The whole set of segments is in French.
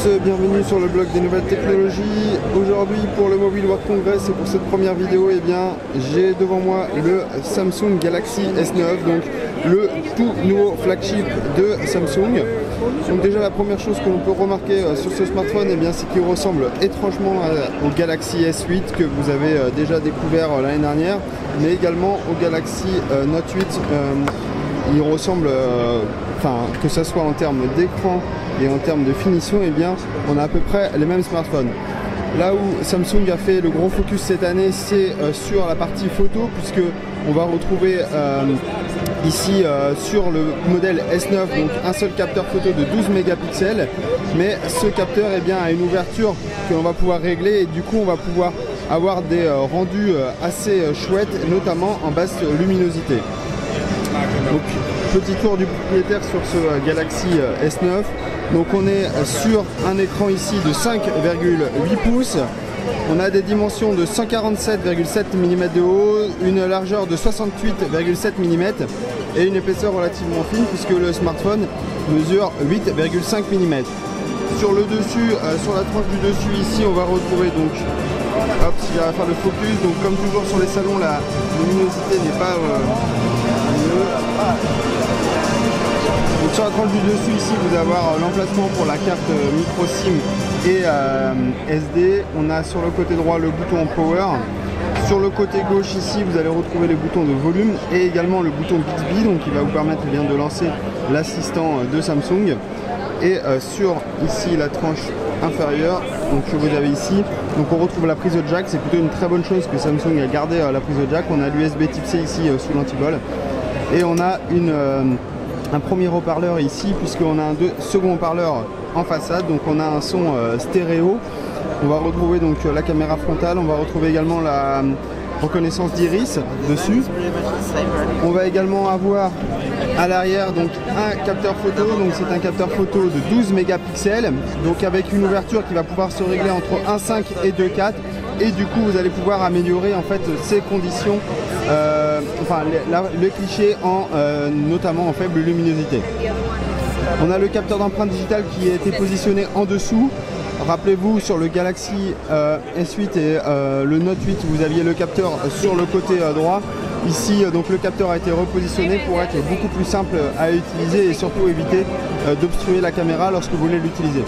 tous, bienvenue sur le blog des nouvelles technologies. Aujourd'hui pour le Mobile World Congress et pour cette première vidéo, j'ai devant moi le Samsung Galaxy S9, donc le tout nouveau flagship de Samsung. Donc déjà la première chose que l'on peut remarquer sur ce smartphone, c'est qu'il ressemble étrangement au Galaxy S8 que vous avez déjà découvert l'année dernière, mais également au Galaxy Note 8. Il ressemble, que ce soit en termes d'écran et en termes de finition, on a à peu près les mêmes smartphones. Là où Samsung a fait le gros focus cette année, c'est sur la partie photo, puisque on va retrouver ici sur le modèle S9 donc un seul capteur photo de 12 mégapixels, mais ce capteur a une ouverture que l'on va pouvoir régler et du coup on va pouvoir avoir des rendus assez chouettes, notamment en basse luminosité. Donc petit tour du propriétaire sur ce Galaxy S9. Donc on est sur un écran ici de 5,8 pouces. On a des dimensions de 147,7 mm de haut, une largeur de 68,7 mm et une épaisseur relativement fine puisque le smartphone mesure 8,5 mm. Sur le dessus, sur la tranche du dessus ici, on va retrouver donc, hop, si j'arrive à faire le focus, donc comme toujours sur les salons, la luminosité n'est pas donc sur la tranche du dessus ici, vous allez avoir l'emplacement pour la carte micro SIM et SD. On a sur le côté droit le bouton Power. Sur le côté gauche ici, vous allez retrouver les boutons de volume et également le bouton Bixby, donc qui va vous permettre de lancer l'assistant de Samsung. Et sur ici la tranche inférieure, donc que vous avez ici, donc on retrouve la prise jack. C'est plutôt une très bonne chose que Samsung a gardé la prise jack. On a l'USB type C ici sous l'antibol et on a un premier haut-parleur ici puisqu'on a un second haut-parleur en façade, donc on a un son stéréo. On va retrouver donc la caméra frontale, on va retrouver également la reconnaissance d'iris dessus. On va également avoir à l'arrière donc un capteur photo, donc c'est un capteur photo de 12 mégapixels, donc avec une ouverture qui va pouvoir se régler entre 1.5 et 2.4 et du coup vous allez pouvoir améliorer en fait ces conditions, le cliché notamment en faible luminosité. On a le capteur d'empreinte digitale qui a été positionné en dessous. Rappelez-vous, sur le Galaxy S8 et le Note 8, vous aviez le capteur sur le côté droit. Ici, donc le capteur a été repositionné pour être beaucoup plus simple à utiliser et surtout éviter d'obstruer la caméra lorsque vous voulez l'utiliser.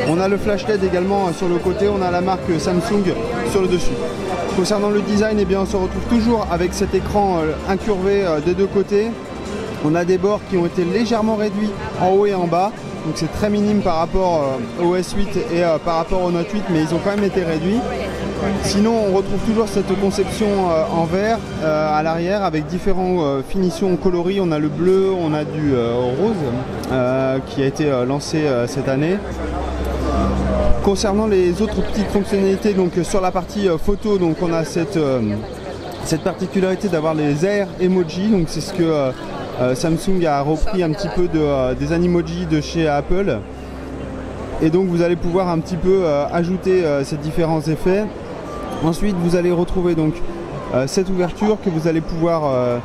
On a le flash LED également sur le côté, on a la marque Samsung sur le dessus. Concernant le design, on se retrouve toujours avec cet écran incurvé des deux côtés. On a des bords qui ont été légèrement réduits en haut et en bas. Donc c'est très minime par rapport au S8 et par rapport au Note 8, mais ils ont quand même été réduits. Sinon on retrouve toujours cette conception en vert à l'arrière avec différentes finitions coloris. On a le bleu, on a du rose qui a été lancé cette année. Concernant les autres petites fonctionnalités, donc sur la partie photo, donc on a cette particularité d'avoir les AR Emoji, donc c'est ce que Samsung a repris un petit peu des Animoji de chez Apple et donc vous allez pouvoir un petit peu ajouter ces différents effets. Ensuite vous allez retrouver donc cette ouverture que vous allez pouvoir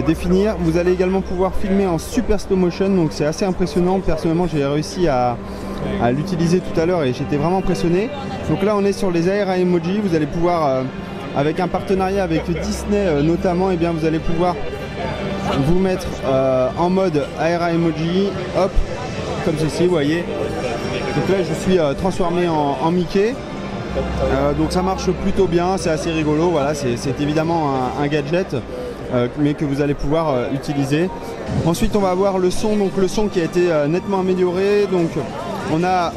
définir. Vous allez également pouvoir filmer en super slow motion, donc c'est assez impressionnant. Personnellement j'ai réussi à l'utiliser tout à l'heure et j'étais vraiment impressionné. Donc là on est sur les AR Emoji. Vous allez pouvoir avec un partenariat avec Disney notamment, vous allez pouvoir vous mettre en mode AR Emoji, hop, comme ceci, vous voyez. Donc là je suis transformé en Mickey, donc ça marche plutôt bien, c'est assez rigolo, voilà, c'est évidemment un gadget mais que vous allez pouvoir utiliser. Ensuite on va avoir le son, donc le son qui a été nettement amélioré, donc on a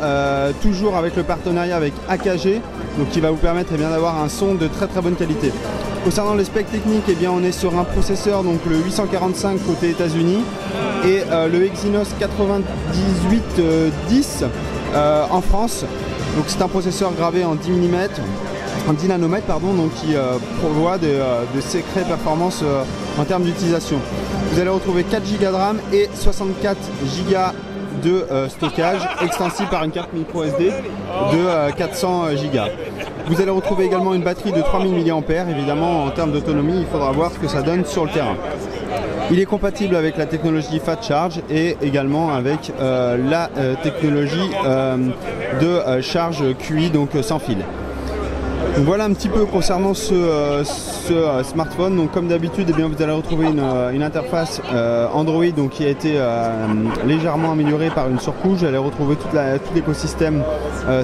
toujours avec le partenariat avec AKG, donc qui va vous permettre d'avoir un son de très très bonne qualité. Concernant les specs techniques, on est sur un processeur, donc le 845 côté États-Unis et le Exynos 9810 en France. Donc c'est un processeur gravé en 10 nanomètres, donc qui prévoit de sacrées performances en termes d'utilisation. Vous allez retrouver 4 Go de RAM et 64 Go de stockage extensible par une carte micro SD de 400 Go. Vous allez retrouver également une batterie de 3000 mAh. Évidemment, en termes d'autonomie, il faudra voir ce que ça donne sur le terrain. Il est compatible avec la technologie Fast Charge et également avec la technologie de charge QI, donc sans fil. Donc voilà un petit peu concernant ce smartphone. Donc comme d'habitude, eh bien, vous allez retrouver une interface Android donc, qui a été légèrement améliorée par une surcouche. Vous allez retrouver tout l'écosystème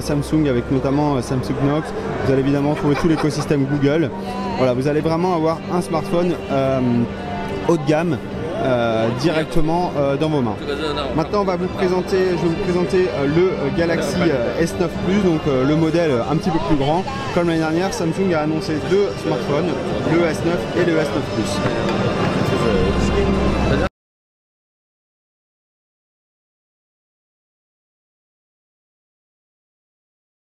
Samsung avec notamment Samsung Knox. Vous allez évidemment trouver tout l'écosystème Google. Voilà, vous allez vraiment avoir un smartphone haut de gamme directement dans vos mains. Maintenant je vais vous présenter le Galaxy S9 Plus, donc le modèle un petit peu plus grand. Comme l'année dernière, Samsung a annoncé deux smartphones, le S9 et le S9 Plus.